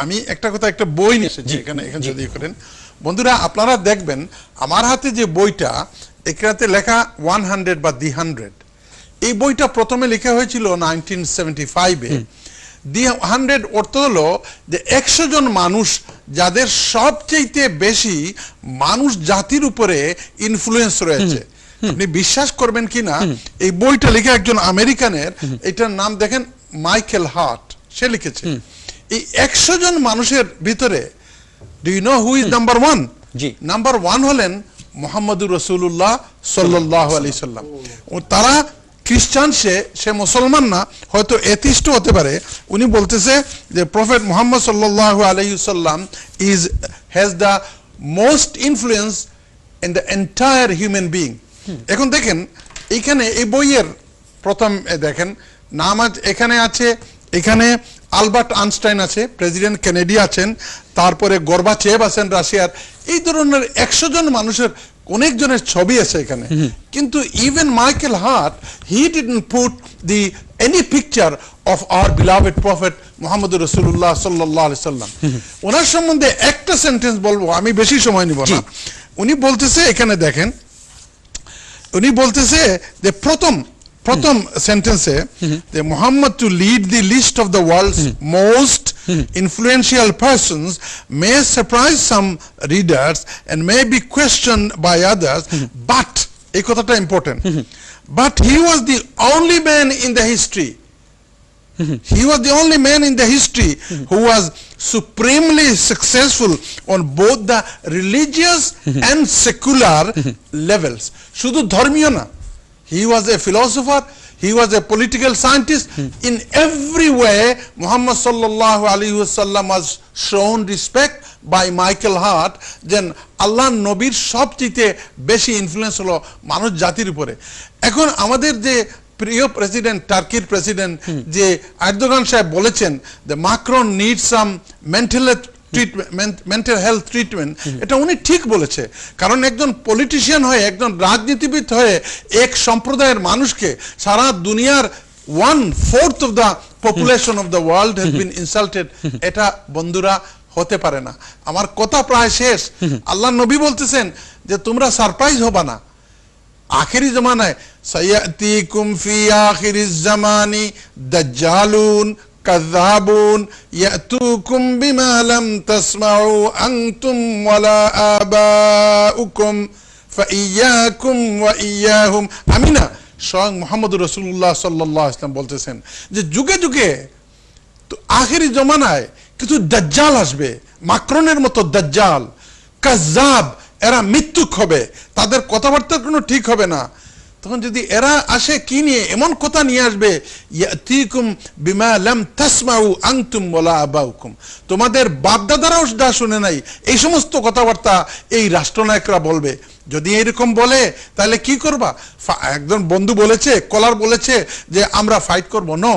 আমি একটা কথা, একটা বই নিয়ে এসেছি এখানে যদি করেন বন্ধুরা, আপনারা দেখবেন আমার হাতে যে বইটা, এখানে লেখা 100 বা দি 100। এই বইটা প্রথমে লেখা হয়েছিল 1975-এ। দি 100 অর্থ হলো যে 100 জন মানুষ যাদের সবচেয়ে বেশি মানুষ জাতির উপরে ইনফ্লুয়েন্স রয়েছে। আপনি বিশ্বাস করবেন কিনা, এই বইটা লেখা একজন আমেরিকানের, এটার নাম দেখেন মাইকেল হার্ট, সে লিখেছে। এই 100 জন মানুষের ভিতরে do you know who is number 1? Number 1 হলেন মুহাম্মদুর রাসূলুল্লাহ সাল্লাল্লাহু আলাইহি সাল্লাম। ও তারা খ্রিস্টান, সে মুসলমান না, হয়তো এথিস্ট হতে পারে। উনি বলতেছে যে প্রফেট মুহাম্মদ সাল্লাল্লাহু আলাইহি সাল্লাম has the most influence in the entire human being. এখন দেখেন এইখানে এই বইয়ের প্রথম দেখেন নাম এখানে আছে, এখানে আলবার্ট আইনস্টাইন আছে, প্রেসিডেন্ট কেনেডি আছেন, তারপরে গর্বাচেভ আছেন রাশিয়ার। এই ধরনের 100 জন মানুষের অনেক জনের ছবি আছে এখানে। কিন্তু even Michael Hart, he didn't put the any picture of our beloved prophet মুহাম্মদুর রাসূলুল্লাহ সাল্লাল্লাহু আলাইহি সাল্লাম। ওনার সম্বন্ধে একটা সেন্টেন্স বলবো, আমি বেশি সময় নিব না। উনি বলতেছে, এখানে দেখেন, উনি বলতেছে যে প্রথম সেন্টেন্সে যে Muhammad to lead the list of the world's most influential persons may surprise some readers and may be questioned by others, but এই কথাটা important, but he was the only man in the history. He was the only man in the history who was supremely successful on both the religious and secular levels. শুধু ধর্মীয় না, he was a philosopher, he was a political scientist. In every way Muhammad sallallahu alaihi wasallam was shown respect by Michael Hart, যেন আল্লাহ নবীর সবচেয়ে বেশি influence হলো মানুষ জাতির উপরে। এখন আমাদের যে প্রিয় প্রেসিডেন্ট, টার্কির প্রেসিডেন্ট যে এরদোগান সাহেব বলেছেন যে Macron need some mental health treatment, এটা উনি ঠিক বলেছে। কারণ একজন পলিটিশিয়ান হয়ে, একজন রাজনীতিবিদ হয়ে এক সম্প্রদায়ের মানুষকে, সারা দুনিয়ার 1/4 of the population of the world has been insulted, এটা বন্ধুরা হতে পারে না। আমার কথা প্রায় শেষ। আল্লাহ নবী বলতেছেন যে তোমরা সারপ্রাইজ হবা না, আখেরি জমানায় সায়াতিকুম ফি আখিরিজ জামানি দাজ্জালুন কাযাবুন ইয়াতুকুম বিমা লাম তাসমাউ আনতুম ওয়ালা আবাউকুম ফাইয়াকুম ওয়া ইয়াহুম। আমি না, স্বয়ং মুহাম্মদুর রাসূলুল্লাহ সাল্লাল্লাহু আলাইহি ওয়াসাল্লাম বলতেছেন যে যুগে যুগে তো আখেরি জমানায় কিছু দাজ্জাল আসবে, মাকরনের মতো দাজ্জাল, কাযাব, এরা মিথ্যুক হবে, তাদের কথাবার্তা কোনো ঠিক হবে না। তখন যদি এরা আসে কি নিয়ে, এমন কথা নিয়ে আসবে, ইয়াতিকুম বিমা লাম তাসমাউ আনতুম ওয়ালা আবাউকুম, তোমাদের বাপদাদারাও যা শুনে নাই, এই সমস্ত কথাবার্তা এই রাষ্ট্রনায়করা বলবে। যদি এরকম বলে তাহলে কি করবা? একজন বন্ধু বলেছে, কলার বলেছে যে আমরা ফাইট করব। নো,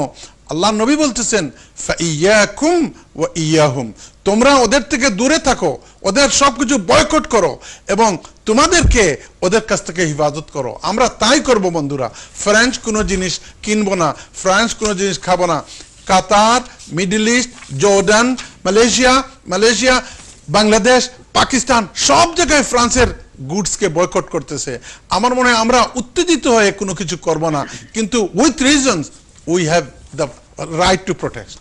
আল্লাহ নবী বলতেছেন ফাইয়াকুম ওয়া ইয়াহুম, তোমরা ওদের থেকে দূরে থাকো, ওদের সবকিছু বয়কট করো এবং তোমাদেরকে ওদের কাছ থেকে হিফাজত করো। আমরা তাই করব বন্ধুরা। ফ্রেঞ্চ কোনো জিনিস কিনবো না, ফ্রান্স কোনো জিনিস খাবো না। Qatar, Middle East, Jordan, Malaysia, Bangladesh, Pakistan, সব জায়গায় ফ্রান্সের গুডসকে বয়কট করতেছে। আমার মনে হয় আমরা উত্তেজিত হয়ে কোনো কিছু করব না, কিন্তু with reasons we have the right to protect.